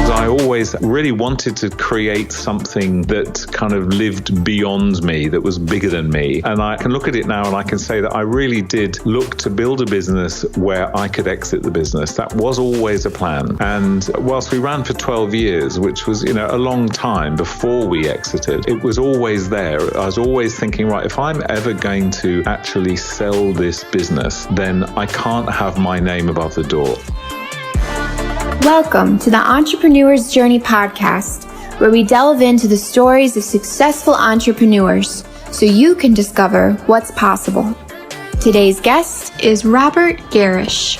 because I always really wanted to create something that kind of lived beyond me, that was bigger than me. And I can look at it now and I can say that I really did look to build a business where I could exit the business. That was always a plan. And whilst we ran for 12 years, which was, a long time before we exited, it was always there. I was always thinking, right, if I'm ever going to actually sell this business, then I can't have my name above the door. Welcome to the Entrepreneur's Journey podcast, where we delve into the stories of successful entrepreneurs so you can discover what's possible. Today's guest is Robert Gerrish.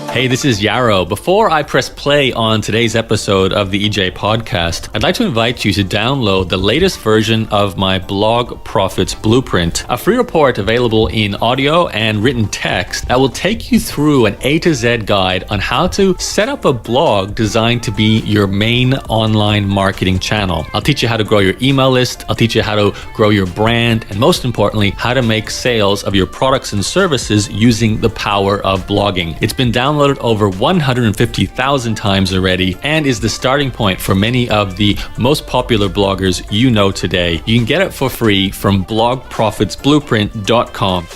Hey, this is Yarrow. Before I press play on today's episode of the EJ podcast, I'd like to invite you to download the latest version of my Blog Profits Blueprint, a free report available in audio and written text that will take you through an A to Z guide on how to set up a blog designed to be your main online marketing channel. I'll teach you how to grow your email list. I'll teach you how to grow your brand, and most importantly, how to make sales of your products and services using the power of blogging. It's been downloaded over 150,000 times already and is the starting point for many of the most popular bloggers you know today. You can get it for free from blogprofitsblueprint.com.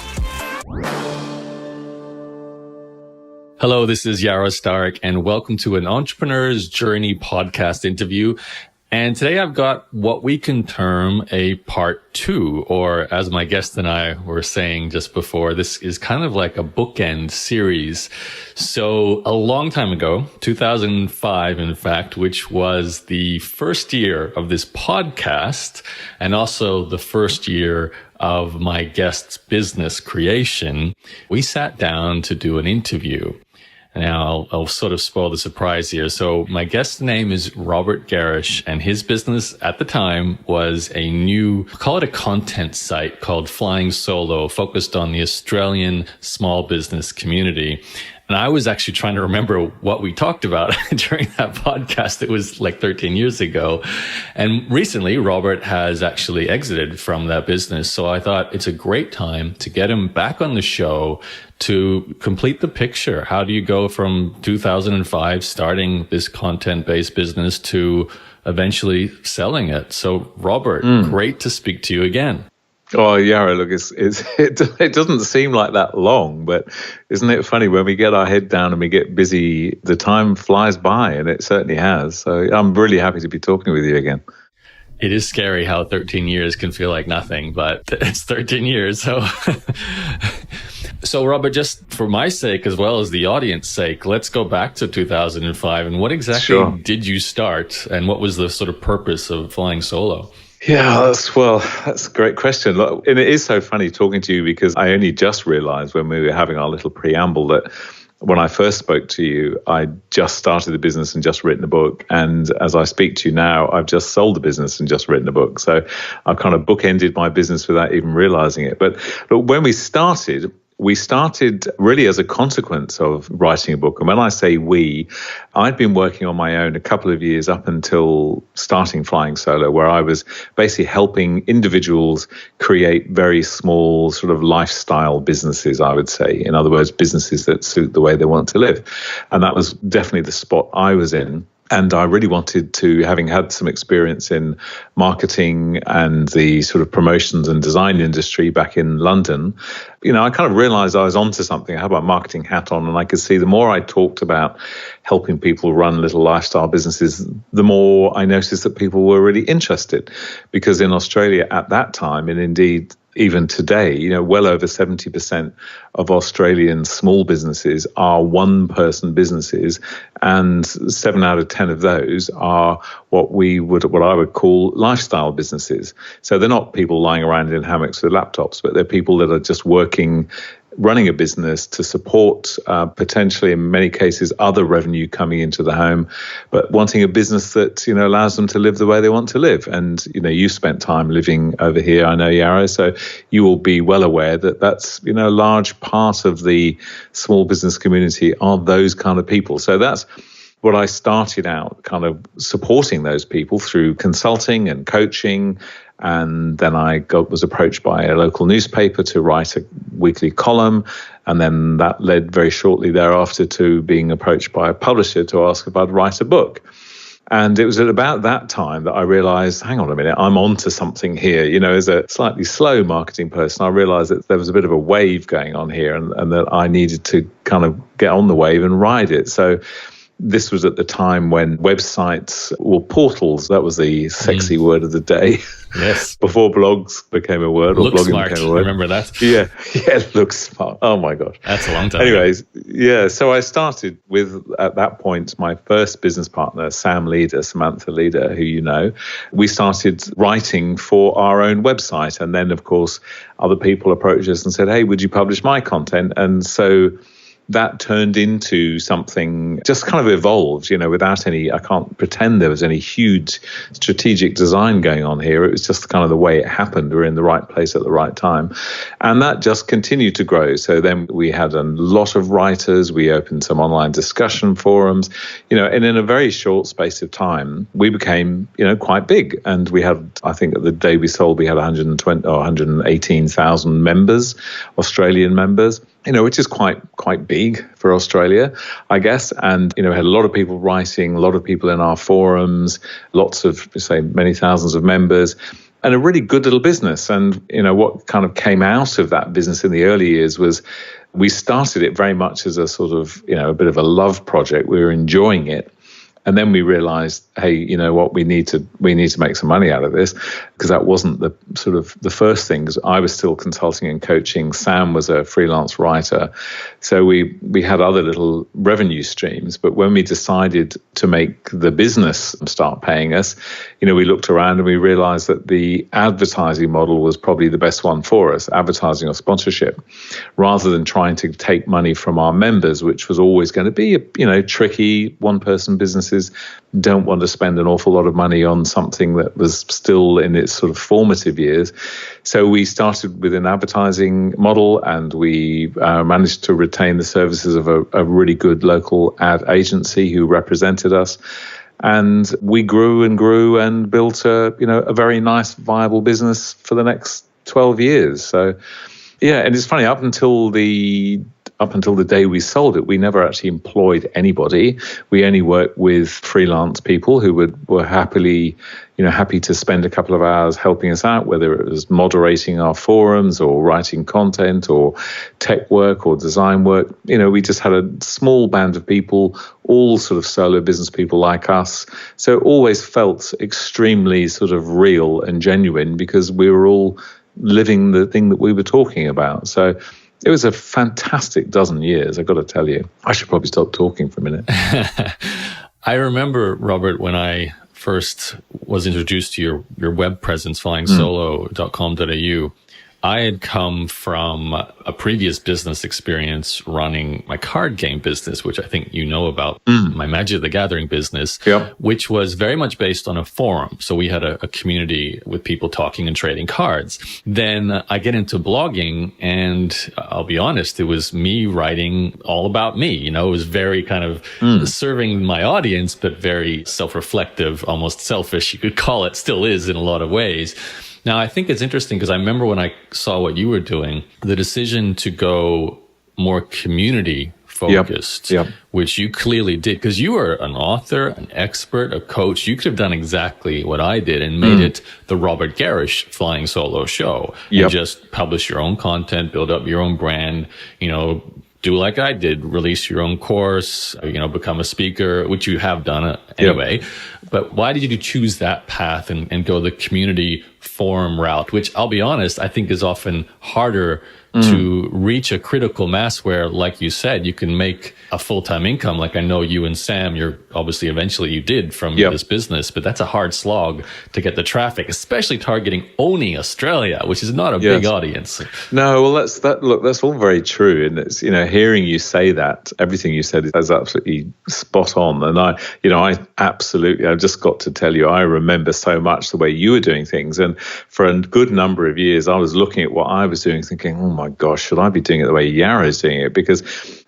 Hello, this is Yarrow Stark, and welcome to an Entrepreneur's Journey podcast interview. And today I've got what we can term a part 2, or as my guest and I were saying just before, this is kind of like a bookend series. So a long time ago, 2005, in fact, which was the first year of this podcast and also the first year of my guest's business creation, we sat down to do an interview. Now, I'll sort of spoil the surprise here. So my guest's name is Robert Gerrish, and his business at the time was a new, call it a content site called Flying Solo, focused on the Australian small business community. And I was actually trying to remember what we talked about during that podcast. It was like 13 years ago. And recently, Robert has actually exited from that business. So I thought it's a great time to get him back on the show to complete the picture. How do you go from 2005, starting this content-based business, to eventually selling it? So Robert, great to speak to you again. Oh, Yarrow, look, it doesn't seem like that long, but isn't it funny when we get our head down and we get busy, the time flies by, and it certainly has. So I'm really happy to be talking with you again. It is scary how 13 years can feel like nothing, but it's 13 years. So Robert, just for my sake as well as the audience sake, let's go back to 2005. And what exactly did you start, and what was the sort of purpose of Flying Solo? Yeah, that's a great question. And it is so funny talking to you, because I only just realized when we were having our little preamble that when I first spoke to you, I just started the business and just written a book. And as I speak to you now, I've just sold the business and just written a book. So I've kind of bookended my business without even realizing it. But when we started really as a consequence of writing a book. And when I say we, I'd been working on my own a couple of years up until starting Flying Solo, where I was basically helping individuals create very small sort of lifestyle businesses, I would say. In other words, businesses that suit the way they want to live. And that was definitely the spot I was in. And I really wanted to, having had some experience in marketing and the sort of promotions and design industry back in London, I kind of realized I was onto something. I had my marketing hat on, and I could see the more I talked about helping people run little lifestyle businesses, the more I noticed that people were really interested. Because in Australia at that time, and indeed even today, well over 70% of Australian small businesses are one-person businesses, and 7 out of 10 of those are what I would call lifestyle businesses. So they're not people lying around in hammocks with laptops, but they're people that are just running a business to support potentially, in many cases, other revenue coming into the home, but wanting a business that allows them to live the way they want to live. And you spent time living over here, I know, Yarrow, so you will be well aware that that's a large part of the small business community are those kind of people. So that's But I started out kind of supporting those people through consulting and coaching. And then I was approached by a local newspaper to write a weekly column. And then that led very shortly thereafter to being approached by a publisher to ask if I'd write a book. And it was at about that time that I realized, hang on a minute, I'm onto something here. You know, as a slightly slow marketing person, I realized that there was a bit of a wave going on here and that I needed to kind of get on the wave and ride it. So this was at the time when websites or portals, that was the sexy word of the day. Yes. Before blogs became a word, or Look blogging smart. became a word. Remember that? Yeah, look smart. Oh my God. That's a long time. Anyways, yeah, so I started with, at that point, my first business partner, Samantha Leader, who you know. We started writing for our own website. And then, of course, other people approached us and said, hey, would you publish my content? And so that turned into something, just kind of evolved, you know, without any, I can't pretend there was any huge strategic design going on here. It was just kind of the way it happened. We were in the right place at the right time. And that just continued to grow. So then we had a lot of writers. We opened some online discussion forums, you know, and in a very short space of time, we became, you know, quite big. And we had, I think at the day we sold, we had 118,000 members, Australian members, you know, which is quite big for Australia, I guess. And, you know, we had a lot of people writing, a lot of people in our forums, lots of, say, many thousands of members, and a really good little business. And, you know, what kind of came out of that business in the early years was we started it very much as a sort of, you know, a bit of a love project. We were enjoying it. And then we realized, hey, you know what, we need to make some money out of this, because that wasn't the sort of the first thing. Because I was still consulting and coaching. Sam was a freelance writer. So we had other little revenue streams. But when we decided to make the business start paying us, you know, we looked around and we realized that the advertising model was probably the best one for us, advertising or sponsorship, rather than trying to take money from our members, which was always going to be, you know, tricky. One-person businesses don't want to spend an awful lot of money on something that was still in its sort of formative years. So we started with an advertising model, and we managed to retain the services of a really good local ad agency who represented us. And we grew and built a very nice, viable business for the next 12 years. So, yeah, and it's funny, up until the day we sold it, we never actually employed anybody. We only worked with freelance people who were happy to spend a couple of hours helping us out, whether it was moderating our forums or writing content or tech work or design work. You know, we just had a small band of people, all sort of solo business people like us. So it always felt extremely sort of real and genuine, because we were all living the thing that we were talking about. So it was a fantastic dozen years, I've got to tell you. I should probably stop talking for a minute. I remember, Robert, when I first was introduced to your web presence, flying-solo.com.au, I had come from a previous business experience running my card game business, which I think you know about, my Magic the Gathering business, which was very much based on a forum. So we had a community with people talking and trading cards. Then I get into blogging, and I'll be honest, it was me writing all about me. You know, it was very kind of serving my audience, but very self-reflective, almost selfish, you could call it, still is in a lot of ways. Now, I think it's interesting because I remember when I saw what you were doing, the decision to go more community focused, which you clearly did, because you are an author, an expert, a coach. You could have done exactly what I did and made it the Robert Gerrish Flying Solo show. And just publish your own content, build up your own brand, you know, do like I did, release your own course, you know, become a speaker, which you have done anyway. But why did you choose that path and go the community forum route, which I'll be honest, I think is often harder to reach a critical mass where, like you said, you can make a full-time income. Like I know you and Sam, you're obviously eventually you did from this business, but that's a hard slog to get the traffic, especially targeting only Australia, which is not a big audience. No, well, that's all very true. And it's, you know, hearing you say that, everything you said is absolutely spot on. And I I've just got to tell you, I remember so much the way you were doing things. And for a good number of years, I was looking at what I was doing thinking, oh my gosh, should I be doing it the way Yarrow's doing it? Because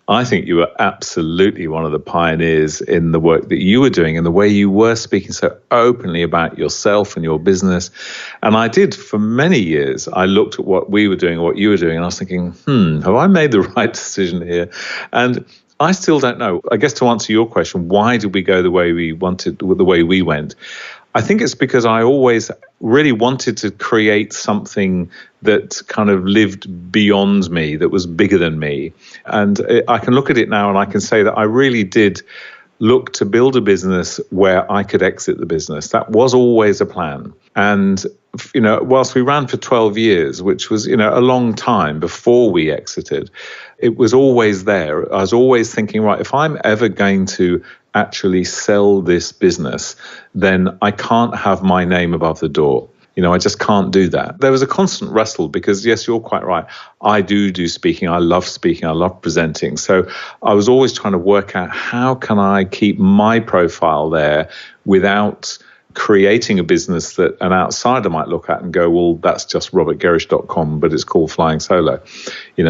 I think you were absolutely one of the pioneers in the work that you were doing and the way you were speaking so openly about yourself and your business. And I did, for many years, I looked at what we were doing, what you were doing, and I was thinking, have I made the right decision here? And I still don't know. I guess to answer your question, why did we go the way we wanted, the way we went? I think it's because I always really wanted to create something that kind of lived beyond me, that was bigger than me. And I can look at it now and I can say that I really did look to build a business where I could exit the business. That was always a plan. And, whilst we ran for 12 years, which was, a long time before we exited, it was always there. I was always thinking, right, if I'm ever going to actually sell this business, then I can't have my name above the door. I just can't do that. There was a constant wrestle because, yes, you're quite right. I do speaking. I love speaking. I love presenting. So I was always trying to work out how can I keep my profile there without creating a business that an outsider might look at and go, well, that's just robertgerrish.com, but it's called Flying Solo.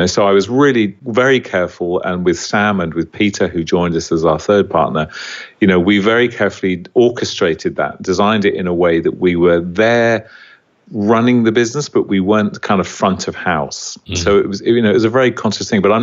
So I was really very careful. And with Sam and with Peter, who joined us as our third partner, we very carefully orchestrated that, designed it in a way that we were there running the business, but we weren't kind of front of house. So it was, it was a very conscious thing, but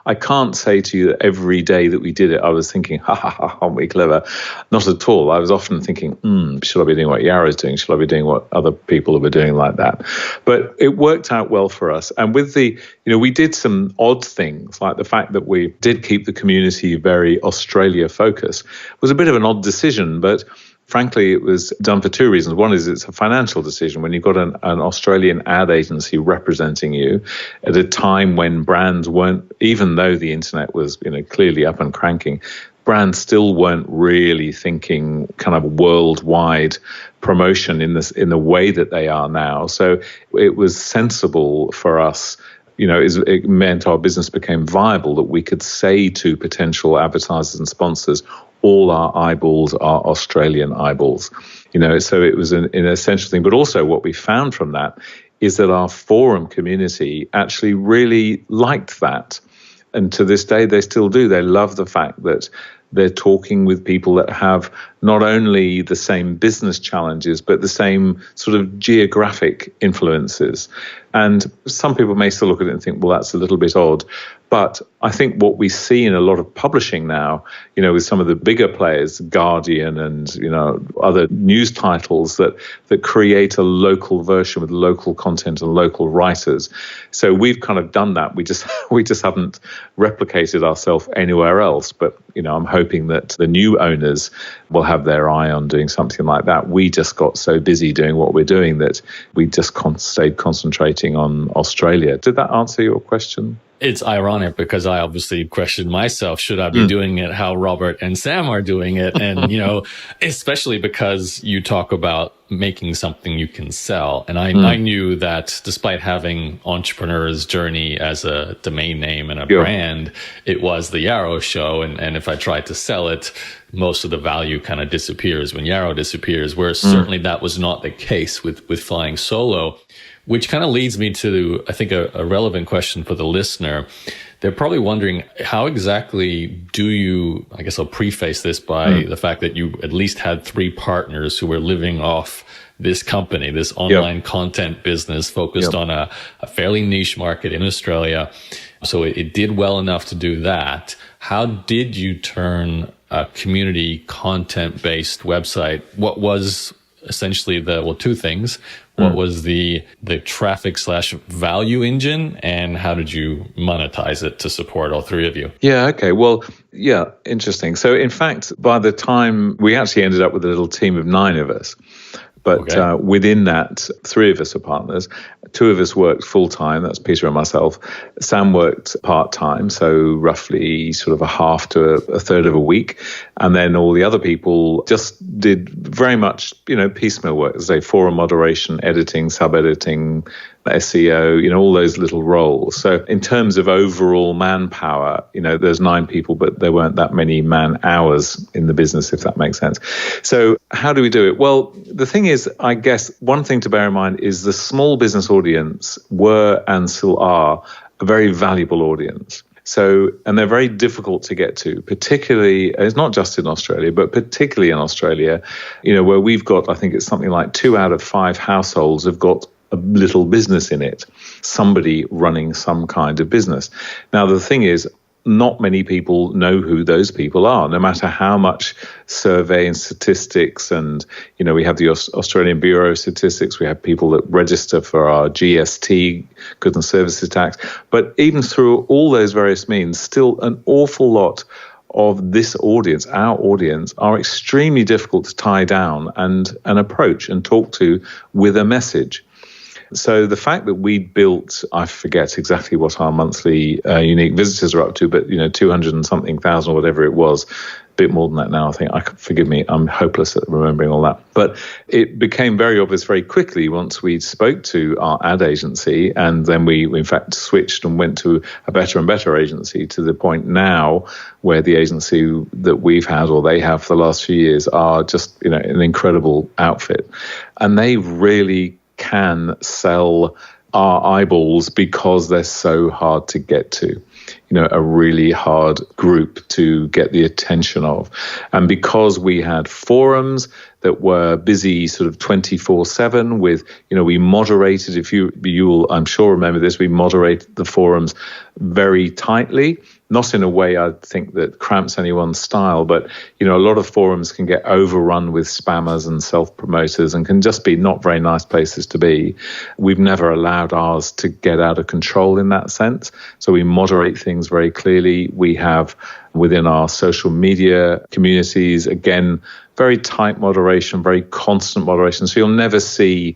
I can't say to you that every day that we did it, I was thinking, aren't we clever? Not at all. I was often thinking, should I be doing what Yarrow's doing? Should I be doing what other people were doing like that? But it worked out well for us. And with we did some odd things, like the fact that we did keep the community very Australia focused was a bit of an odd decision, but frankly, it was done for two reasons. One is it's a financial decision. When you've got an Australian ad agency representing you at a time when brands weren't, even though the internet was clearly up and cranking, brands still weren't really thinking kind of worldwide promotion in the way that they are now. So it was sensible for us. It meant our business became viable, that we could say to potential advertisers and sponsors, all our eyeballs are Australian eyeballs. So it was an essential thing. But also what we found from that is that our forum community actually really liked that. And to this day, they still do. They love the fact that they're talking with people that have not only the same business challenges, but the same sort of geographic influences. And some people may still look at it and think, well, that's a little bit odd. But I think what we see in a lot of publishing now, with some of the bigger players, Guardian and, other news titles that create a local version with local content and local writers. So we've kind of done that. We just haven't replicated ourselves anywhere else. But, I'm hoping that the new owners will have their eye on doing something like that. We just got so busy doing what we're doing that we just stayed concentrating on Australia. Did that answer your question? It's ironic because I obviously questioned myself, should I be doing it how Robert and Sam are doing it? And, especially because you talk about making something you can sell. And I knew that despite having Entrepreneur's Journey as a domain name and a brand, it was the Yarrow show. And if I tried to sell it, most of the value kind of disappears when Yarrow disappears, where certainly that was not the case with Flying Solo. Which kind of leads me to, I think, a relevant question for the listener. They're probably wondering, how exactly do you, I guess I'll preface this by the fact that you at least had 3 partners who were living off this company, this online content business focused on a fairly niche market in Australia. So it did well enough to do that. How did you turn a community content-based website? What was essentially two things. What was the traffic / value engine, and how did you monetize it to support all 3 of you? Yeah, okay. Well, yeah, interesting. So in fact, by the time we actually ended up with a little team of 9 of us, but within that, 3 of us are partners. 2 of us worked full-time, that's Peter and myself. Sam worked part-time, so roughly sort of a half to a third of a week. And then all the other people just did very much, piecemeal work, say forum moderation, editing, sub-editing, SEO, all those little roles. So in terms of overall manpower, there's 9 people, but there weren't that many man hours in the business, if that makes sense. So how do we do it? Well, the thing is, I guess one thing to bear in mind is the small business audience were and still are a very valuable audience. And they're very difficult to get to, particularly, it's not just in Australia, but particularly in Australia, where we've got, I think it's something like 2 out of 5 households have got a little business in it, somebody running some kind of business. Now, the thing is, not many people know who those people are, no matter how much survey and statistics. And, we have the Australian Bureau of Statistics. We have people that register for our GST, goods and services tax. But even through all those various means, still an awful lot of this audience, our audience, are extremely difficult to tie down and approach and talk to with a message. So the fact that we built, I forget exactly what our monthly unique visitors are up to, but 200 and something thousand or whatever it was, a bit more than that now. I think, forgive me, I'm hopeless at remembering all that. But it became very obvious very quickly once we spoke to our ad agency, and then we in fact switched and went to a better and better agency, to the point now where the agency that we've had, or they have for the last few years, are just an incredible outfit, and they really can sell our eyeballs because they're so hard to get to, a really hard group to get the attention of. And because we had forums that were busy sort of 24/7 with, we moderated, if you will, I'm sure remember this, we moderated the forums very tightly, not in a way I think that cramps anyone's style, but, a lot of forums can get overrun with spammers and self-promoters and can just be not very nice places to be. We've never allowed ours to get out of control in that sense. So we moderate things very clearly. We have within our social media communities, again, very tight moderation, very constant moderation. So you'll never see,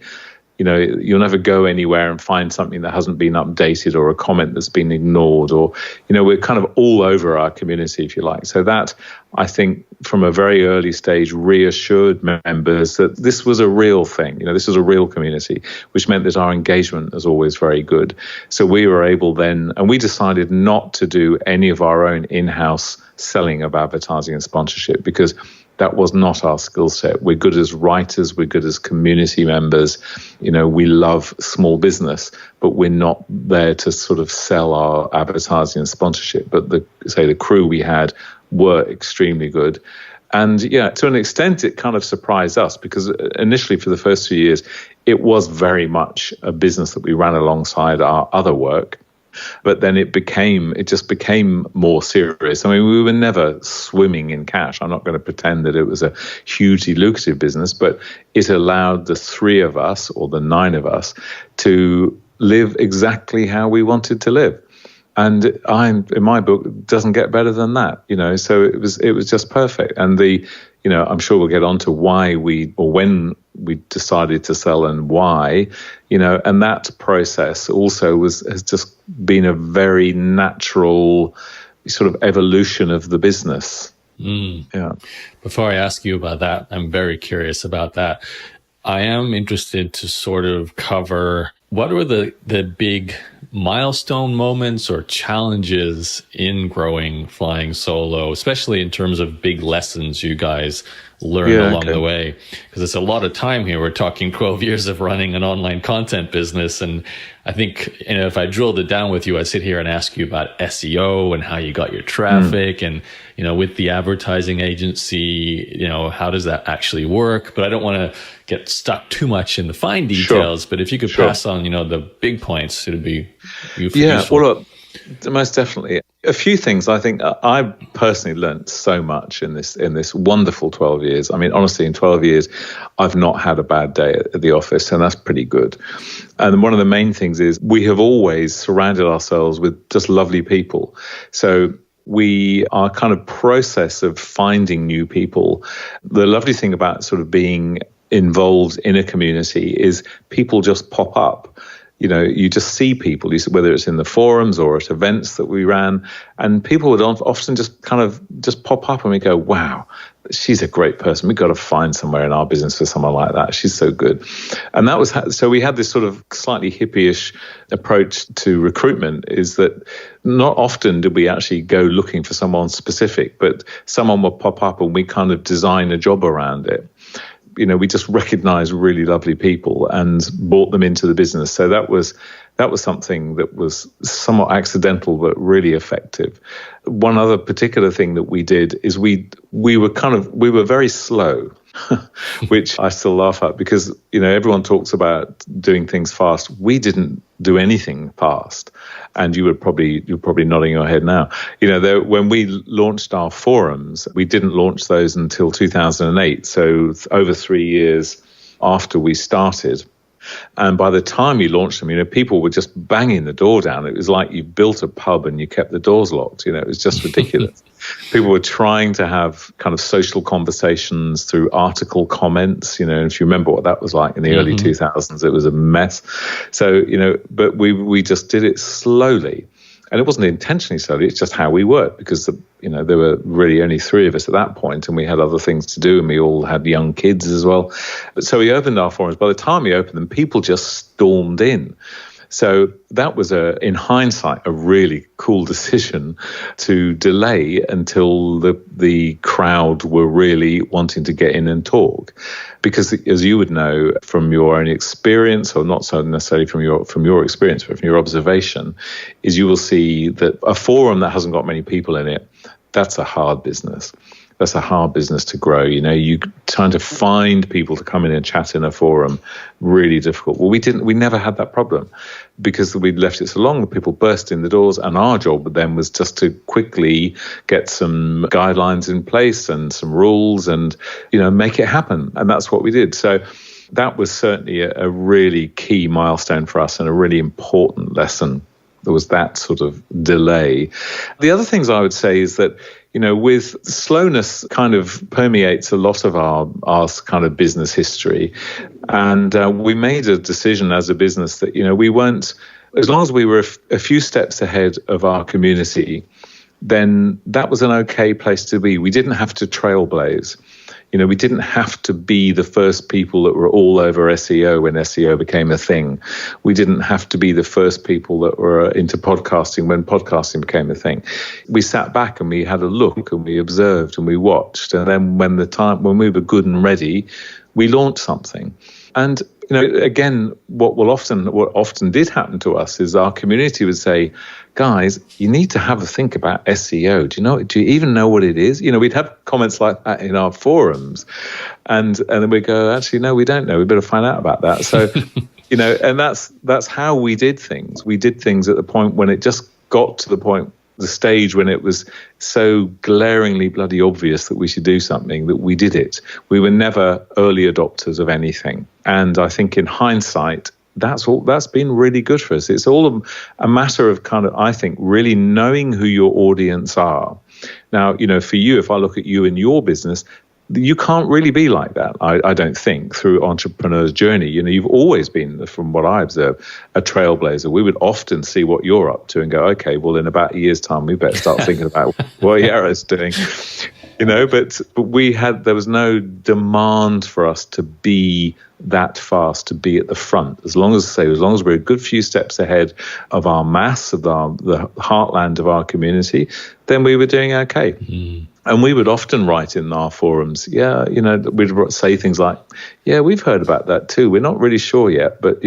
you'll never go anywhere and find something that hasn't been updated or a comment that's been ignored, or, we're kind of all over our community, if you like. So that, I think, from a very early stage, reassured members that this was a real thing. This was a real community, which meant that our engagement was always very good. So we were able then, and we decided not to do any of our own in-house selling of advertising and sponsorship, because that was not our skill set. We're good as writers, we're good as community members. We love small business, but we're not there to sort of sell our advertising and sponsorship. But the crew we had were extremely good. And to an extent, it kind of surprised us, because initially for the first few years, it was very much a business that we ran alongside our other work. But then it just became more serious. I mean, we were never swimming in cash. I'm not going to pretend that it was a hugely lucrative business, but it allowed the 3 of us, or the 9 of us, to live exactly how we wanted to live. And in my book, it doesn't get better than that, so it was just perfect. And I'm sure we'll get on to why when we decided to sell and why, and that process also has just been a very natural sort of evolution of the business. Yeah. Before I ask you about that, I'm very curious about that. I am interested to sort of cover what were the big milestone moments or challenges in growing Flying Solo, especially in terms of big lessons you guys learned along the way, because it's a lot of time here. We're talking 12 years of running an online content business. And I think, if I drilled it down with you, I'd sit here and ask you about SEO and how you got your traffic and, with the advertising agency, how does that actually work? But I don't want to get stuck too much in the fine details. Sure. But if you could pass on, the big points, it'd be useful. Yeah, well, look, most definitely. A few things. I think I personally learned so much in this wonderful 12 years. I mean, honestly, in 12 years, I've not had a bad day at the office, and that's pretty good. And one of the main things is we have always surrounded ourselves with just lovely people. So our kind of process of finding new people, the lovely thing about sort of being involved in a community is people just pop up. You just see people, whether it's in the forums or at events that we ran, and people would often just kind of just pop up and we go, wow, she's a great person. We've got to find somewhere in our business for someone like that. She's so good. And that was, so we had this sort of slightly hippie-ish approach to recruitment, is that not often did we actually go looking for someone specific, but someone would pop up and we kind of design a job around it. We just recognized really lovely people and brought them into the business. So that was That was something that was somewhat accidental, but really effective. One other particular thing that we did is we were very slow, which I still laugh at because, everyone talks about doing things fast. We didn't do anything fast. And you're probably nodding your head now. When we launched our forums, we didn't launch those until 2008. So over 3 years after we started. And by the time you launched them, people were just banging the door down. It was like you built a pub and you kept the doors locked. It was just ridiculous. People were trying to have kind of social conversations through article comments. If you remember what that was like in the early 2000s, it was a mess. So, but we just did it slowly. And it wasn't intentionally slowly, it's just how we worked because, there were really only 3 of us at that point and we had other things to do and we all had young kids as well. So we opened our forums. By the time we opened them, people just stormed in. So that was, in hindsight, a really cool decision to delay until the crowd were really wanting to get in and talk. Because as you would know from your own experience, or not so necessarily from your experience, but from your observation, is you will see that a forum that hasn't got many people in it, that's a hard business. That's a hard business to grow. You trying to find people to come in and chat in a forum, really difficult. Well, we never had that problem because we'd left it so long that people burst in the doors, and our job then was just to quickly get some guidelines in place and some rules and, make it happen. And that's what we did. So that was certainly a really key milestone for us and a really important lesson. There was that sort of delay. The other things I would say is that, with slowness kind of permeates a lot of our kind of business history. And we made a decision as a business that, we weren't, as long as we were a few steps ahead of our community, then that was an okay place to be. We didn't have to trailblaze. We didn't have to be the first people that were all over SEO when SEO became a thing. We didn't have to be the first people that were into podcasting when podcasting became a thing. We sat back and we had a look and we observed and we watched. And then when we were good and ready, we launched something. And again, what often did happen to us is our community would say, guys, you need to have a think about SEO. Do you even know what it is? We'd have comments like that in our forums. And then we go, actually, no, we don't know. We better find out about that. So, and that's how we did things. We did things at the point when it just got to the stage when it was so glaringly bloody obvious that we should do something, that we did it. We were never early adopters of anything. And I think in hindsight, that's been really good for us. It's all a matter of kind of, I think, really knowing who your audience are. Now, for you, if I look at you and your business, you can't really be like that, I don't think, through entrepreneur's journey. You've always been, from what I observe, a trailblazer. We would often see what you're up to and go, okay, well, in about a year's time, we better start thinking about what Yara's doing. But there was no demand for us to be that fast, to be at the front. As long as we're a good few steps ahead of our mass, of the heartland of our community, then we were doing okay. Mm. And we would often write in our forums, we'd say things like, yeah, we've heard about that too. We're not really sure yet, but,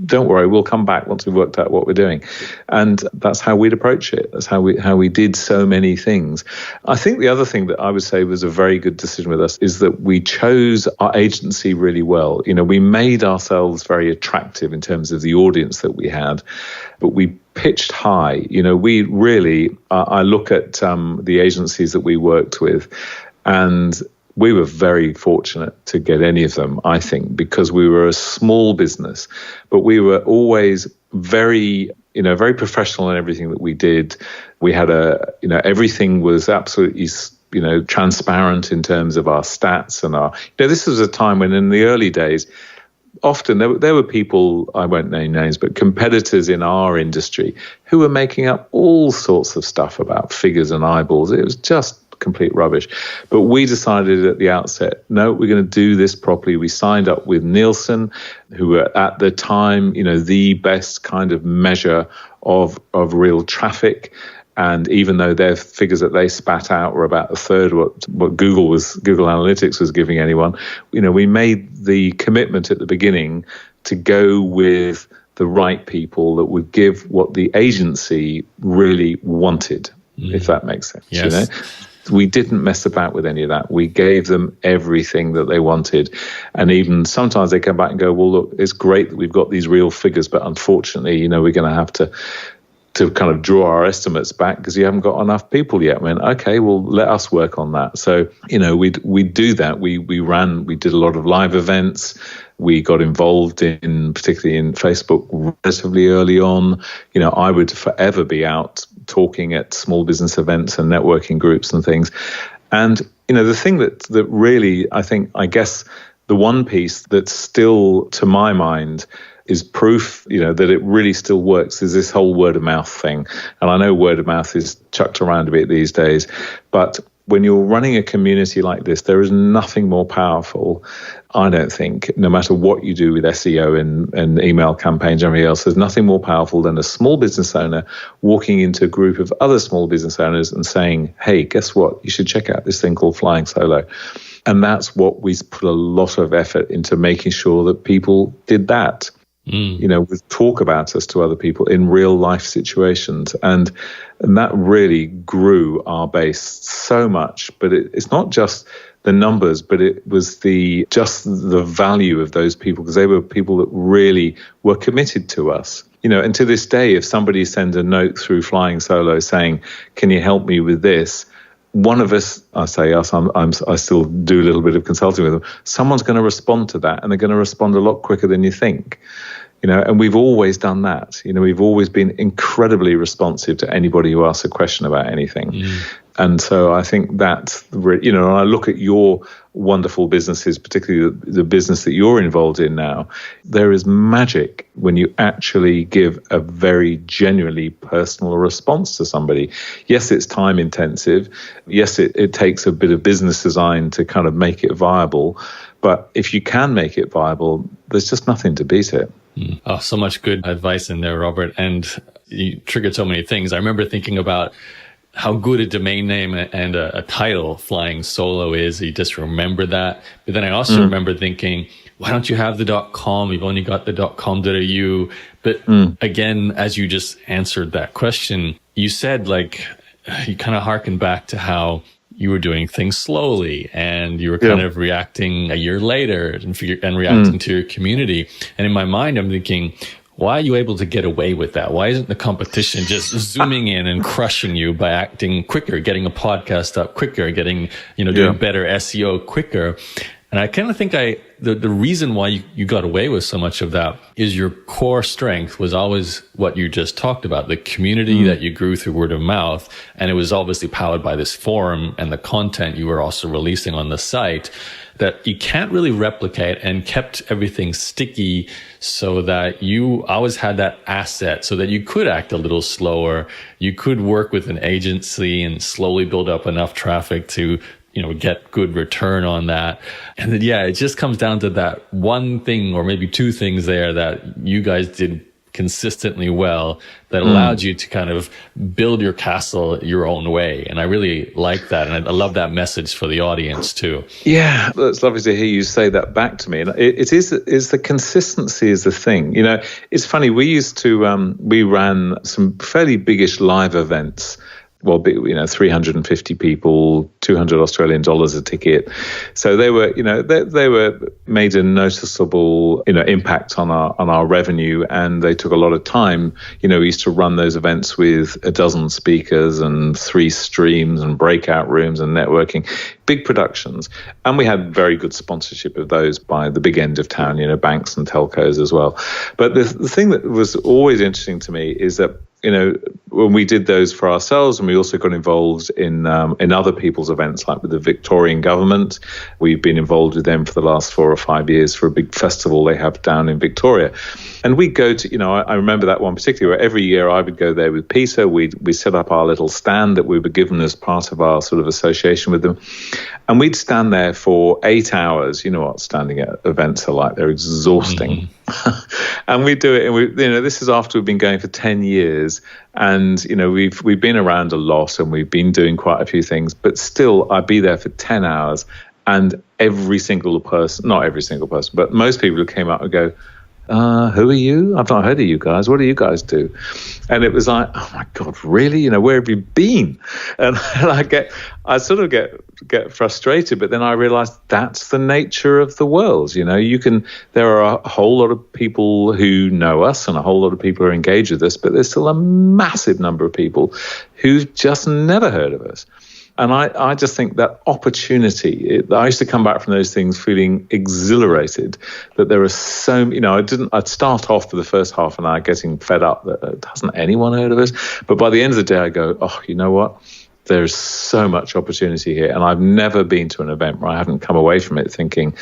don't worry, we'll come back once we've worked out what we're doing. And that's how we'd approach it. That's how we did so many things. I think the other thing that I would say was a very good decision with us is that we chose our agency really well. We made ourselves very attractive in terms of the audience that we had, but we pitched high. We really, I look at the agencies that we worked with, and we were very fortunate to get any of them, I think, because we were a small business, but we were always very professional in everything that we did. We had everything was absolutely, transparent in terms of our stats and this was a time when in the early days, often there were people, I won't name names, but competitors in our industry who were making up all sorts of stuff about figures and eyeballs. It was just complete rubbish. But we decided at the outset, no, we're going to do this properly. We signed up with Nielsen, who were at the time, the best kind of measure of real traffic. And even though their figures that they spat out were about a third what Google Analytics was giving anyone, we made the commitment at the beginning to go with the right people that would give what the agency really wanted, if that makes sense. Yes. You know, we didn't mess about with any of that. We gave them everything that they wanted. And even sometimes they come back and go, well, look, it's great that we've got these real figures, but unfortunately, you know, we're going to have to kind of draw our estimates back because you haven't got enough people yet. I mean, okay, well, let us work on that. So, you know, we do that. We did a lot of live events. We got involved particularly in Facebook relatively early on. You know, I would forever be out talking at small business events and networking groups and things. And, you know, the thing that really, I guess the one piece that's still, to my mind, is proof, you know, that it really still works is this whole word of mouth thing. And I know word of mouth is chucked around a bit these days, but when you're running a community like this, there is nothing more powerful, I don't think, no matter what you do with SEO and email campaigns and everything else, there's nothing more powerful than a small business owner walking into a group of other small business owners and saying, hey, guess what? You should check out this thing called Flying Solo. And that's what we put a lot of effort into, making sure that people did that. You know, would talk about us to other people in real life situations. And that really grew our base so much. But it's not just the numbers, but it was just the value of those people, because they were people that really were committed to us. You know, and to this day, if somebody sends a note through Flying Solo saying, can you help me with this? One of us, I say us, I still do a little bit of consulting with them. Someone's going to respond to that, and they're going to respond a lot quicker than you think. You know, and we've always done that. You know, we've always been incredibly responsive to anybody who asks a question about anything. And so I think that, you know, when I look at your wonderful businesses, particularly the business that you're involved in now, there is magic when you actually give a very genuinely personal response to somebody. Yes, it's time intensive. Yes, it takes a bit of business design to kind of make it viable. But if you can make it viable, there's just nothing to beat it. Oh, so much good advice in there, Robert. And you triggered so many things. I remember thinking about how good a domain name and a title Flying Solo is. You just remember that. But then I also remember thinking, why don't you have the .com? You've only got the .com.au. But again, as you just answered that question, you said, like, you kind of harken back to how you were doing things slowly, and you were kind of reacting a year later and reacting to your community. And in my mind, I'm thinking, why are you able to get away with that? Why isn't the competition just zooming in and crushing you by acting quicker, getting a podcast up quicker, getting, you know, doing better SEO quicker? And I kind of think the reason why you got away with so much of that is your core strength was always what you just talked about, the community that you grew through word of mouth. And it was obviously powered by this forum and the content you were also releasing on the site that you can't really replicate, and kept everything sticky so that you always had that asset so that you could act a little slower. You could work with an agency and slowly build up enough traffic to, you know, get good return on that. And then, yeah, it just comes down to that one thing or maybe two things there that you guys did consistently well that allowed you to kind of build your castle your own way. And I really like that. And I love that message for the audience too. Yeah, it's lovely to hear you say that back to me. And it is the consistency is the thing. You know, it's funny, we used to, we ran some fairly biggish live events. Well, you know, 350 people, $200 Australian dollars a ticket. So they were, you know, they were made a noticeable, you know, impact on our revenue, and they took a lot of time. You know, we used to run those events with a dozen speakers and 3 streams and breakout rooms and networking, big productions. And we had very good sponsorship of those by the big end of town, you know, banks and telcos as well. But the thing that was always interesting to me is that, you know, when we did those for ourselves, and we also got involved in other people's events, like with the Victorian government. We've been involved with them for the last 4 or 5 years for a big festival they have down in Victoria. And we'd go to, you know, I remember that one particularly, where every year I would go there with Peter. We set up our little stand that we were given as part of our sort of association with them. And we'd stand there for 8 hours. You know what standing at events are like. They're exhausting. And we do it, and you know, this is after we've been going for 10 years, and you know, we've been around a lot, and we've been doing quite a few things, but still I'd be there for 10 hours, and every single person, not every single person, but most people who came up would go, who are you? I've not heard of you guys. What do you guys do? And it was like, oh my God, really? You know, where have you been? And I sort of get frustrated, but then I realized that's the nature of the world. You know, there are a whole lot of people who know us and a whole lot of people who are engaged with us, but there's still a massive number of people who've just never heard of us. And I just think that opportunity, I used to come back from those things feeling exhilarated that there are so, you know, I'd start off for the first half an hour getting fed up that hasn't anyone heard of us. But by the end of the day, I go, oh, you know what? There's so much opportunity here. And I've never been to an event where I haven't come away from it thinking,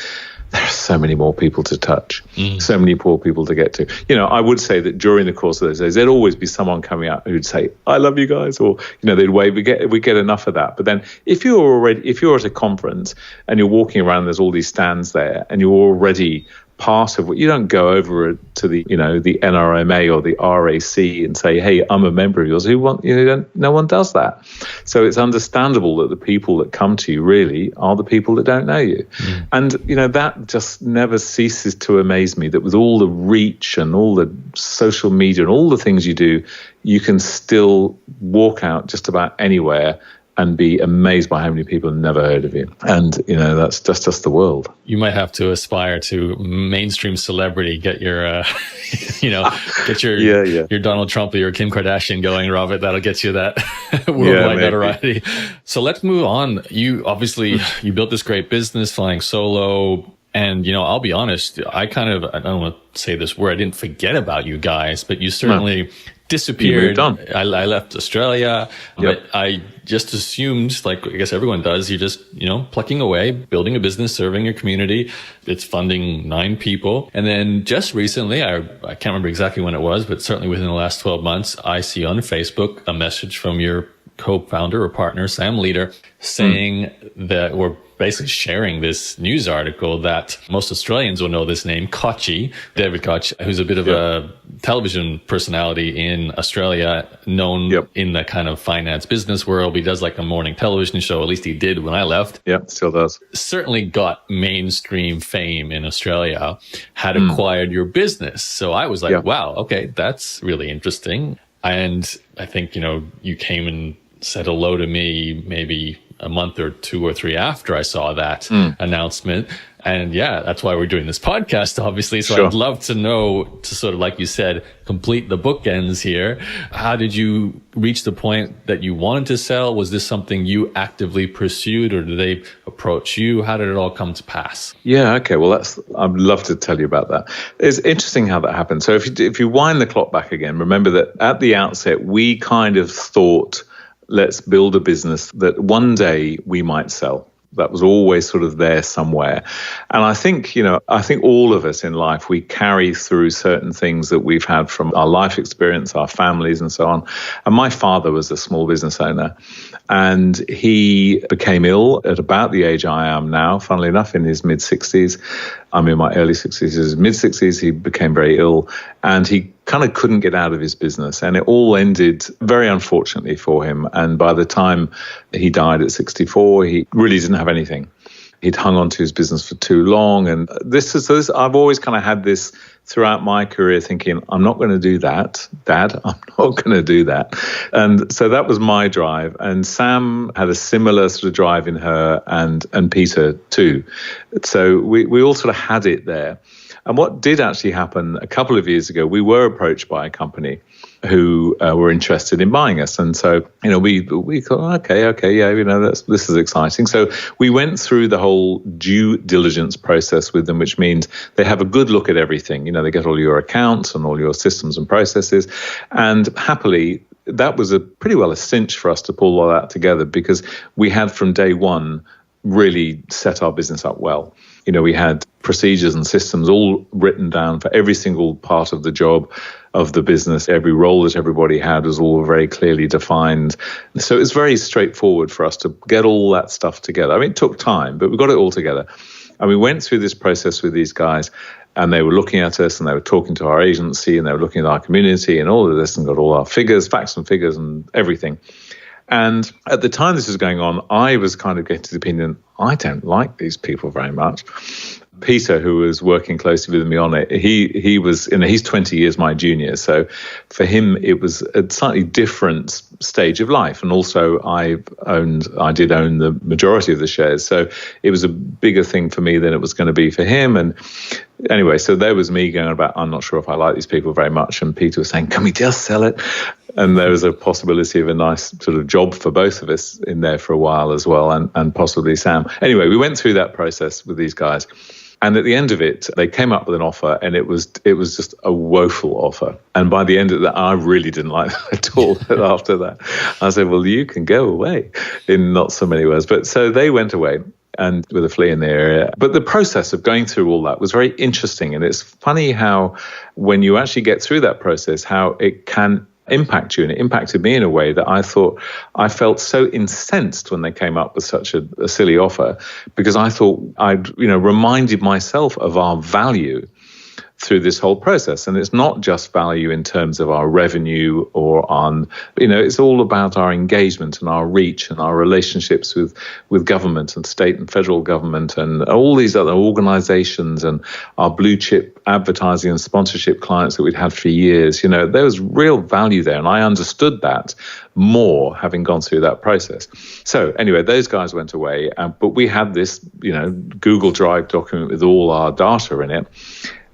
there are so many more people to touch, so many more people to get to. You know, I would say that during the course of those days, there'd always be someone coming out who'd say, I love you guys, or, you know, they'd wave. We get enough of that. But then if you're at a conference and you're walking around, there's all these stands there and you're already part of what, you don't go over to the, you know, the NRMA or the RAC and say, hey, I'm a member of yours. No one does that. So it's understandable that the people that come to you really are the people that don't know you. And, you know, that just never ceases to amaze me, that with all the reach and all the social media and all the things you do, you can still walk out just about anywhere and be amazed by how many people have never heard of you. And, you know, that's just the world. You might have to aspire to mainstream celebrity, get your, get your Donald Trump or your Kim Kardashian going, Robert. That'll get you that worldwide notoriety. So let's move on. You obviously, you built this great business flying solo. And, you know, I'll be honest, I don't want to say this word, I didn't forget about you guys, but you certainly disappeared. I left Australia, but I just assumed, like I guess everyone does, you're just, you know, plucking away, building a business, serving your community. It's funding 9 people. And then just recently, I can't remember exactly when it was, but certainly within the last 12 months, I see on Facebook a message from your co-founder or partner, Sam Leader, saying that we're basically sharing this news article that most Australians will know this name, Kochi, David Koch, who's a bit of a television personality in Australia, known in the kind of finance business world. He does like a morning television show, at least he did when I left. Yeah, still does. Certainly got mainstream fame in Australia, had acquired your business. So I was like, wow, okay, that's really interesting. And I think, you know, you came and said hello to me maybe a month or 2 or 3 after I saw that announcement. And yeah, that's why we're doing this podcast, obviously. So I'd love to know, to sort of, like you said, complete the bookends here. How did you reach the point that you wanted to sell? Was this something you actively pursued, or did they approach you? How did it all come to pass? Yeah, okay. Well, I'd love to tell you about that. It's interesting how that happened. So if you wind the clock back again, remember that at the outset, we kind of thought, let's build a business that one day we might sell. That was always sort of there somewhere. And I think, you know, all of us in life, we carry through certain things that we've had from our life experience, our families and so on. And my father was a small business owner, and he became ill at about the age I am now, funnily enough, in his mid-60s. I'm in my early 60s. In his mid-60s, he became very ill, and he kind of couldn't get out of his business. And it all ended very unfortunately for him. And by the time he died at 64, he really didn't have anything. He'd hung on to his business for too long. And I've always kind of had this throughout my career thinking, I'm not going to do that, Dad. I'm not going to do that. And so that was my drive. And Sam had a similar sort of drive in her, and Peter too. So we all sort of had it there. And what did actually happen a couple of years ago, we were approached by a company who were interested in buying us. And so, you know, we thought, okay, yeah, you know, this is exciting. So we went through the whole due diligence process with them, which means they have a good look at everything. You know, they get all your accounts and all your systems and processes. And happily, that was pretty well a cinch for us to pull all that together, because we had from day one really set our business up well. You know, we had procedures and systems all written down for every single part of the job of the business. Every role that everybody had was all very clearly defined. So it was very straightforward for us to get all that stuff together. I mean, it took time, but we got it all together. And we went through this process with these guys, and they were looking at us, and they were talking to our agency, and they were looking at our community and all of this, and got all our figures, facts and figures and everything. And at the time this was going on, I was kind of getting to the opinion, I don't like these people very much. Peter, who was working closely with me on it, he was, he's 20 years my junior. So for him, it was a slightly different stage of life. And also I did own the majority of the shares. So it was a bigger thing for me than it was going to be for him. And anyway, so there was me going about, I'm not sure if I like these people very much. And Peter was saying, can we just sell it? And there was a possibility of a nice sort of job for both of us in there for a while as well, and possibly Sam. Anyway, we went through that process with these guys. And at the end of it, they came up with an offer, and it was just a woeful offer. And by the end of that, I really didn't like that at all. After that, I said, well, you can go away, in not so many words. But so they went away, and with a flea in their ear. But the process of going through all that was very interesting. And it's funny how when you actually get through that process, how it can impact you. And it impacted me in a way that I thought, I felt so incensed when they came up with such a silly offer, because I thought I'd, reminded myself of our value through this whole process. And it's not just value in terms of our revenue or on, it's all about our engagement and our reach and our relationships with government and state and federal government and all these other organizations and our blue chip advertising and sponsorship clients that we'd had for years. There was real value there. And I understood that more having gone through that process. So anyway, those guys went away, but we had this, Google Drive document with all our data in it.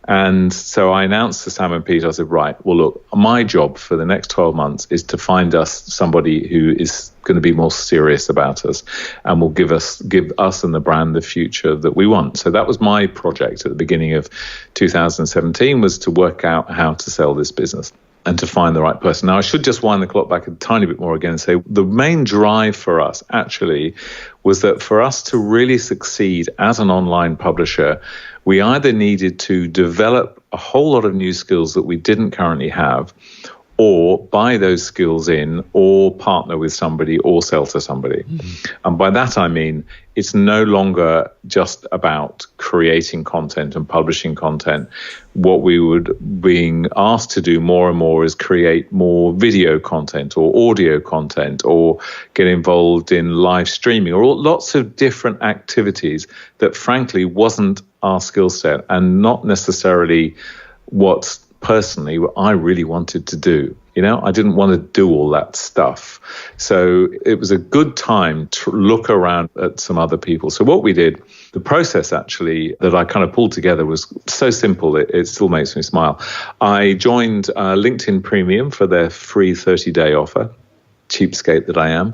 And so I announced to Sam and Peter, I said, right, well, look, my job for the next 12 months is to find us somebody who is going to be more serious about us and will give us and the brand the future that we want. So that was my project at the beginning of 2017, was to work out how to sell this business and to find the right person. Now, I should just wind the clock back a tiny bit more again and say the main drive for us actually was that for us to really succeed as an online publisher, we either needed to develop a whole lot of new skills that we didn't currently have, or buy those skills in, or partner with somebody, or sell to somebody. Mm-hmm. And by that, I mean, it's no longer just about creating content and publishing content. What we would being asked to do more and more is create more video content or audio content, or get involved in live streaming, or lots of different activities that frankly wasn't our skill set and not necessarily what personally what I really wanted to do. I didn't want to do all that stuff. So it was a good time to look around at some other people. So what we did, the process actually that I kind of pulled together was so simple, it still makes me smile. I joined LinkedIn Premium for their free 30-day offer. Cheapskate that I am.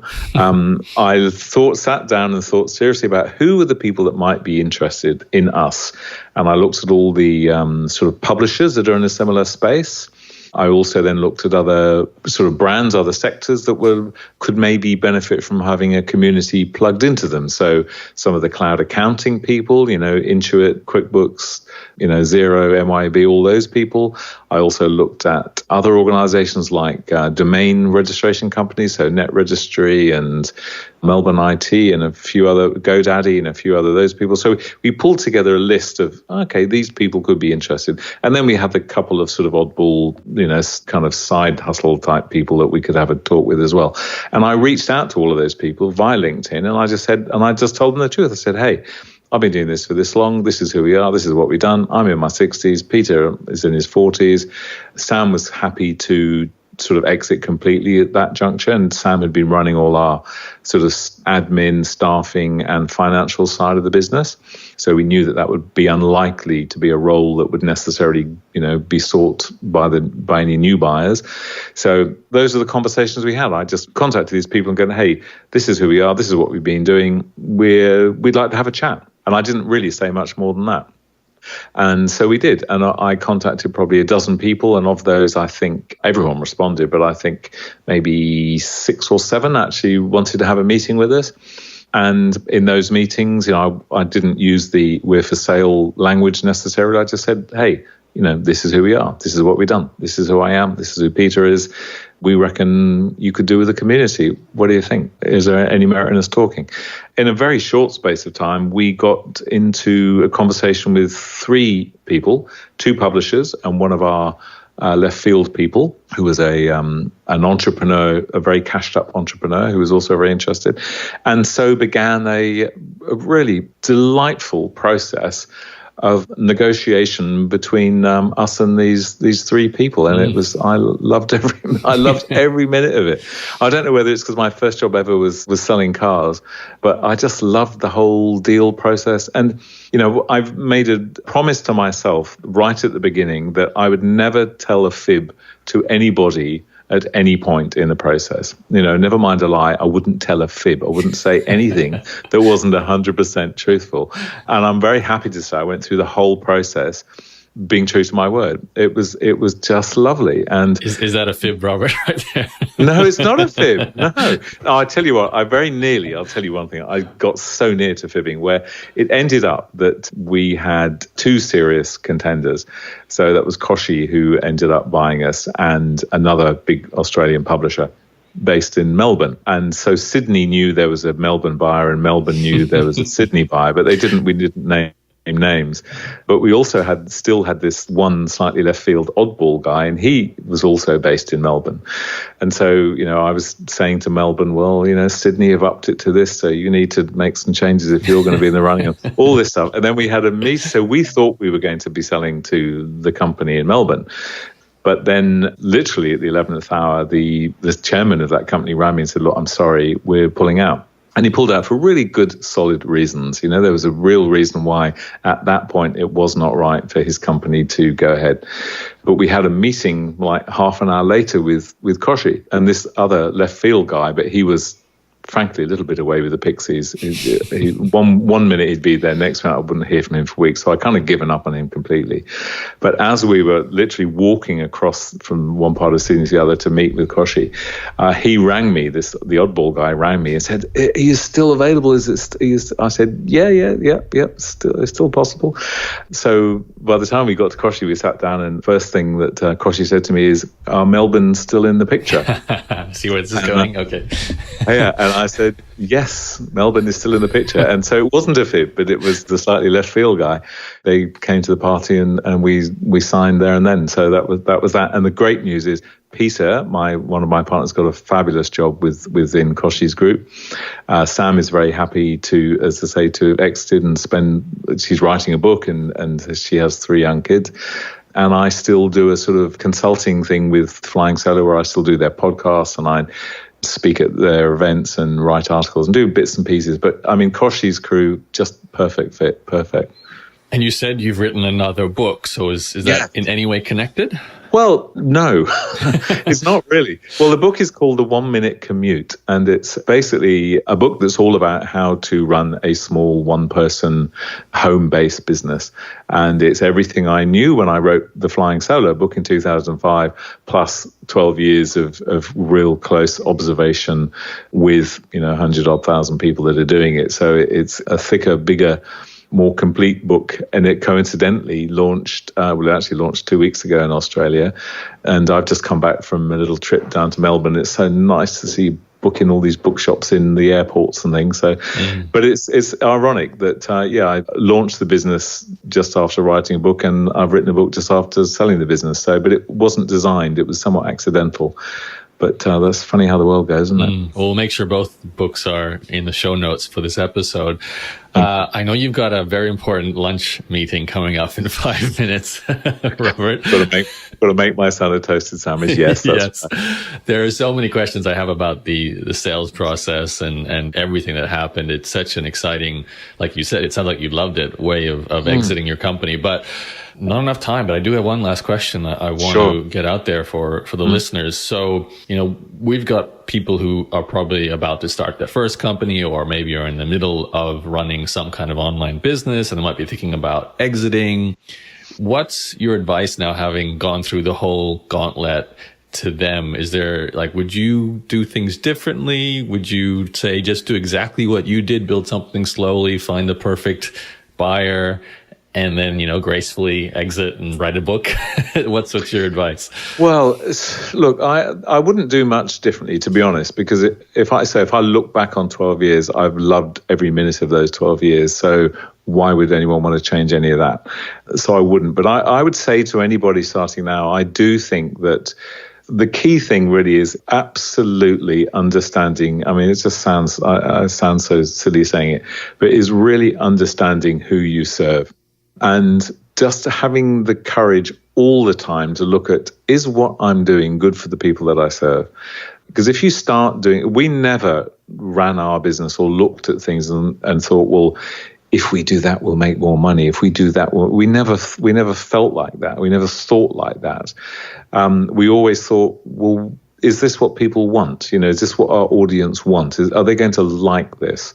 I sat down and thought seriously about who are the people that might be interested in us. And I looked at all the sort of publishers that are in a similar space. I also then looked at other sort of brands, other sectors that could maybe benefit from having a community plugged into them. So some of the cloud accounting people, Intuit, QuickBooks, Xero, MYB, all those people. I also looked at other organizations like domain registration companies, so Net Registry and Melbourne IT and a few other, GoDaddy and a few other those people. So we pulled together a list of, okay, these people could be interested. And then we had a couple of sort of oddball, kind of side hustle type people that we could have a talk with as well. And I reached out to all of those people via LinkedIn, and I just told them the truth. I said, hey, I've been doing this for this long. This is who we are. This is what we've done. I'm in my 60s. Peter is in his 40s. Sam was happy to sort of exit completely at that juncture. And Sam had been running all our sort of admin, staffing and financial side of the business. So we knew that would be unlikely to be a role that would necessarily, be sought by any new buyers. So those are the conversations we had. I just contacted these people and going, hey, this is who we are. This is what we've been doing. We'd like to have a chat. And I didn't really say much more than that. And so we did. And I contacted probably a dozen people. And of those, I think everyone responded. But I think maybe 6 or 7 actually wanted to have a meeting with us. And in those meetings, I didn't use the we're for sale language necessarily. I just said, hey, this is who we are. This is what we've done. This is who I am. This is who Peter is. We reckon you could do with the community. What do you think? Is there any merit in us talking? In a very short space of time, we got into a conversation with 3 people, 2 publishers and one of our left field people who was an entrepreneur, a very cashed up entrepreneur who was also very interested. And so began a really delightful process of negotiation between us and these three people, and it was I loved every minute of it. I don't know whether it's because my first job ever was selling cars, but I just loved the whole deal process. And I've made a promise to myself right at the beginning that I would never tell a fib to anybody at any point in the process. Never mind a lie, I wouldn't tell a fib. I wouldn't say anything that wasn't 100% truthful. And I'm very happy to say I went through the whole process being true to my word. It was just lovely. And is that a fib, Robert, right there? No, it's not a fib. No. I tell you what, I'll tell you one thing. I got so near to fibbing where it ended up that we had two serious contenders. So that was Kochi, who ended up buying us, and another big Australian publisher based in Melbourne. And so Sydney knew there was a Melbourne buyer and Melbourne knew there was a Sydney buyer, but we didn't name names. But we also still had this one slightly left field oddball guy, and he was also based in Melbourne. And so, I was saying to Melbourne, well, Sydney have upped it to this, so you need to make some changes if you're going to be in the running of all this stuff. And then we had a meet. So we thought we were going to be selling to the company in Melbourne. But then literally at the 11th hour, the chairman of that company rang me and said, look, I'm sorry, we're pulling out. And he pulled out for really good, solid reasons. There was a real reason why at that point it was not right for his company to go ahead. But we had a meeting like half an hour later with Kochi and this other left field guy, but he was frankly a little bit away with the pixies. One minute he'd be there, next minute I wouldn't hear from him for weeks. So I kind of given up on him completely. But as we were literally walking across from one part of Sydney to the other to meet with Kochi, he rang me, the oddball guy rang me and said, he is still available. I said, yeah, still possible. So by the time we got to Kochi, we sat down, and first thing that Kochi said to me is, are Melbourne still in the picture? See where this is going? Okay. Yeah, and I said, yes, Melbourne is still in the picture. And so it wasn't a fib, but it was the slightly left field guy. They came to the party and we signed there and then. So that was that. And the great news is Peter, one of my partners, got a fabulous job within Kochi's group. Sam is very happy to exit and she's writing a book and she has 3 young kids. And I still do a sort of consulting thing with Flying Solo where I still do their podcasts and I speak at their events and write articles and do bits and pieces. But I mean, Kochi's crew, just perfect fit, perfect. And you said you've written another book. So is that in any way connected? Well, no, it's not really. Well, the book is called The 1 Minute Commute, and it's basically a book that's all about how to run a small one-person home-based business. And it's everything I knew when I wrote the Flying Solo book in 2005, plus 12 years of real close observation with, 100-odd thousand people that are doing it. So it's a thicker, bigger, more complete book, and it coincidentally launched 2 weeks ago in Australia, and I've just come back from a little trip down to Melbourne. It's so nice to see booking all these bookshops in the airports and things. So, but it's ironic that I launched the business just after writing a book, and I've written a book just after selling the business. So, but it wasn't designed; it was somewhat accidental. But that's funny how the world goes, isn't it? We'll make sure both books are in the show notes for this episode. I know you've got a very important lunch meeting coming up in 5 minutes, Robert. Got to make my son a toasted sandwich. Yes. Yes. There are so many questions I have about the sales process and everything that happened. It's such an exciting, like you said, it sounds like you loved it, way of exiting your company. But not enough time, but I do have one last question I want to get out there for the listeners. So, we've got people who are probably about to start their first company, or maybe are in the middle of running some kind of online business, and they might be thinking about exiting. What's your advice now, having gone through the whole gauntlet, to them? Is there, would you do things differently? Would you say just do exactly what you did, build something slowly, find the perfect buyer, and then, gracefully exit and write a book? What's your advice? Well, look, I wouldn't do much differently, to be honest, because if I look back on 12 years, I've loved every minute of those 12 years. So why would anyone want to change any of that? So I wouldn't. But I would say to anybody starting now, I do think that the key thing really is absolutely understanding. I mean, it just I sound so silly saying it, but is really understanding who you serve. And just having the courage all the time to look at, is what I'm doing good for the people that I serve? Because if you start doing, we never ran our business or looked at things and thought, well, if we do that, we'll make more money. If we do that, we never felt like that. We never thought like that. We always thought, well, is this what people want? Is this what our audience wants? Are they going to like this?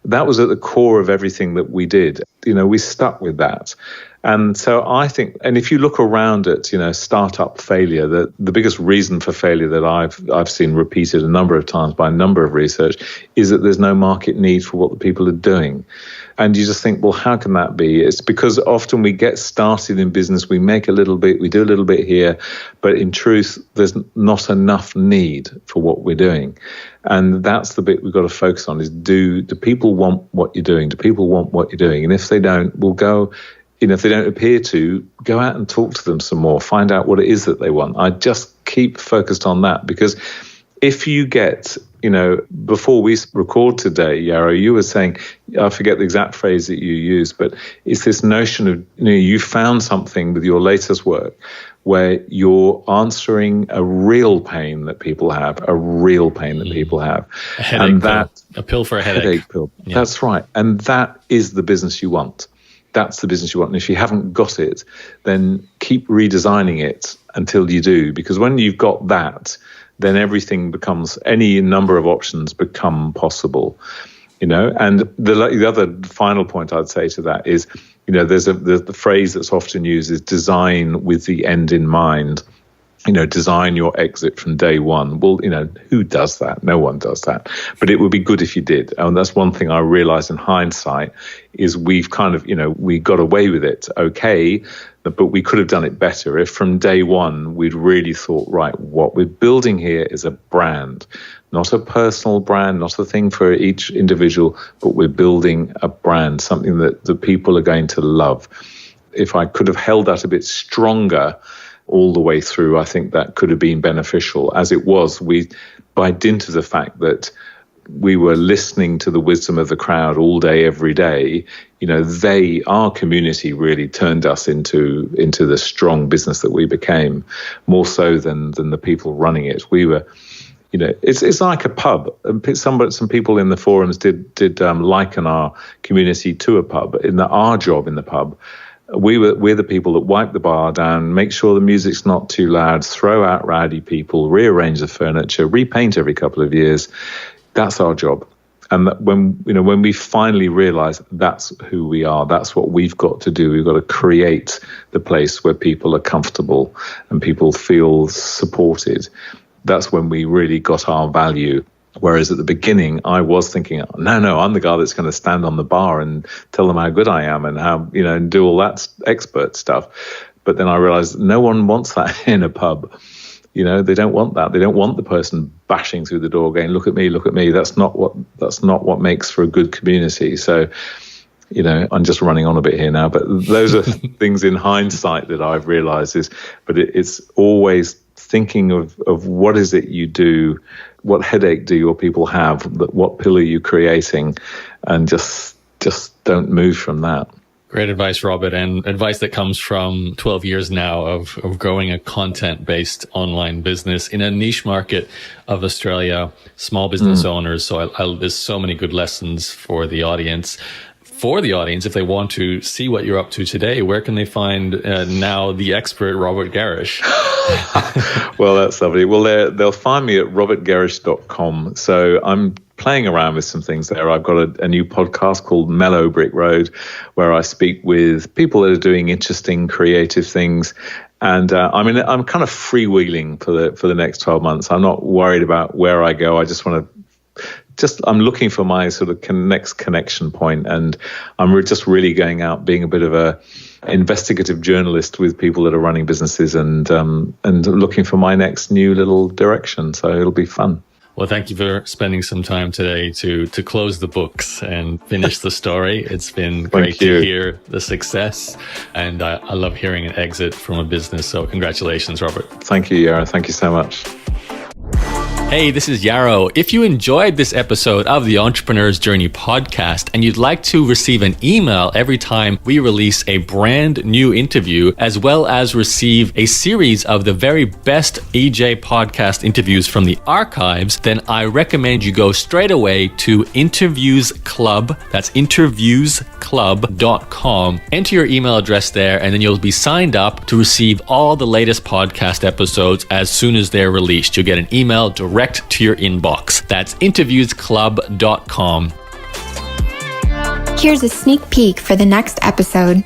That was at the core of everything that we did. We stuck with that. And so I think, and if you look around at, startup failure, the biggest reason for failure that I've seen repeated a number of times by a number of research is that there's no market need for what the people are doing. And you just think, well, how can that be? It's because often we get started in business, we make a little bit, we do a little bit here, but in truth, there's not enough need for what we're doing. And that's the bit we've got to focus on is do people want what you're doing? Do people want what you're doing? And if they don't, we'll go, if they don't appear to, go out and talk to them some more, find out what it is that they want. I just keep focused on that because if you get, before we record today, Yarrow, you were saying, I forget the exact phrase that you used, but it's this notion of, you found something with your latest work where you're answering a real pain that people have, A headache pill. A pill for a headache. Pill. Yeah. That's right. And that is the business you want. That's the business you want. And if you haven't got it, then keep redesigning it until you do. Because when you've got that, then everything becomes, any number of options become possible, And the other final point I'd say to that is, there's the phrase that's often used is design with the end in mind. Design your exit from day one. Well, who does that? No one does that. But it would be good if you did. And that's one thing I realized in hindsight is we've kind of, we got away with it. Okay. But we could have done it better if from day one we'd really thought, right, what we're building here is a brand, not a personal brand, not a thing for each individual, but we're building a brand, something that the people are going to love. If I could have held that a bit stronger all the way through, I think that could have been beneficial. As it was, by dint of the fact that we were listening to the wisdom of the crowd all day, every day, our community really turned us into the strong business that we became, more so than the people running it. We were, it's like a pub. Some people in the forums did liken our community to a pub. Our job in the pub, we're the people that wipe the bar down, make sure the music's not too loud, throw out rowdy people, rearrange the furniture, repaint every couple of years. That's our job. And that when we finally realize that's who we are, that's what we've got to do. We've got to create the place where people are comfortable and people feel supported. That's when we really got our value. Whereas at the beginning, I was thinking, no, I'm the guy that's going to stand on the bar and tell them how good I am and how, and do all that expert stuff. But then I realized no one wants that in a pub. They don't want that. They don't want the person bashing through the door going, look at me, look at me. That's not what makes for a good community. So, I'm just running on a bit here now, but those are things in hindsight that I've realized it's always thinking of what is it you do, what headache do your people have, what pill are you creating, and just don't move from that. Great advice, Robert, and advice that comes from 12 years now of growing a content-based online business in a niche market of Australia, small business owners. So there's so many good lessons for the audience. For the audience, if they want to see what you're up to today, where can they find now the expert Robert Gerrish? Well, that's lovely. Well, they'll find me at robertgerrish.com. So I'm playing around with some things there. I've got a new podcast called Mellow Brick Road, where I speak with people that are doing interesting, creative things. And I'm kind of freewheeling for the next 12 months. I'm not worried about where I go. I just want to. I'm looking for my sort of next connection point, and I'm just really going out, being a bit of a investigative journalist with people that are running businesses, and looking for my next new little direction. So it'll be fun. Well, thank you for spending some time today to close the books and finish the story. It's been great to hear the success, and I love hearing an exit from a business. So congratulations, Robert. Thank you, Yara. Thank you so much. Hey, this is Yarrow. If you enjoyed this episode of the Entrepreneur's Journey podcast and you'd like to receive an email every time we release a brand new interview, as well as receive a series of the very best EJ podcast interviews from the archives, then I recommend you go straight away to Interviews Club. That's interviewsclub.com. Enter your email address there, and then you'll be signed up to receive all the latest podcast episodes as soon as they're released. You'll get an email direct to your inbox. That's interviewsclub.com. Here's a sneak peek for the next episode.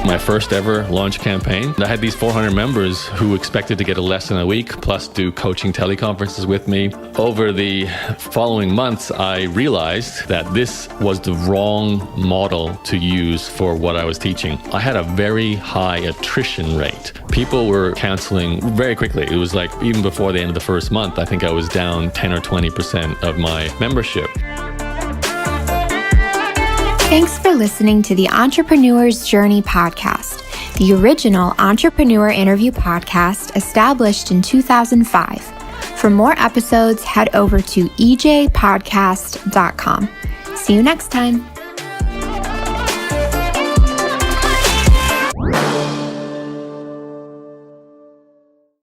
My first ever launch campaign. I had these 400 members who expected to get a lesson a week, plus do coaching teleconferences with me. Over the following months, I realized that this was the wrong model to use for what I was teaching. I had a very high attrition rate. People were canceling very quickly. It was like even before the end of the first month, I think I was down 10 or 20% of my membership. Thanks for listening to the Entrepreneur's Journey podcast, the original entrepreneur interview podcast established in 2005. For more episodes, head over to ejpodcast.com. See you next time.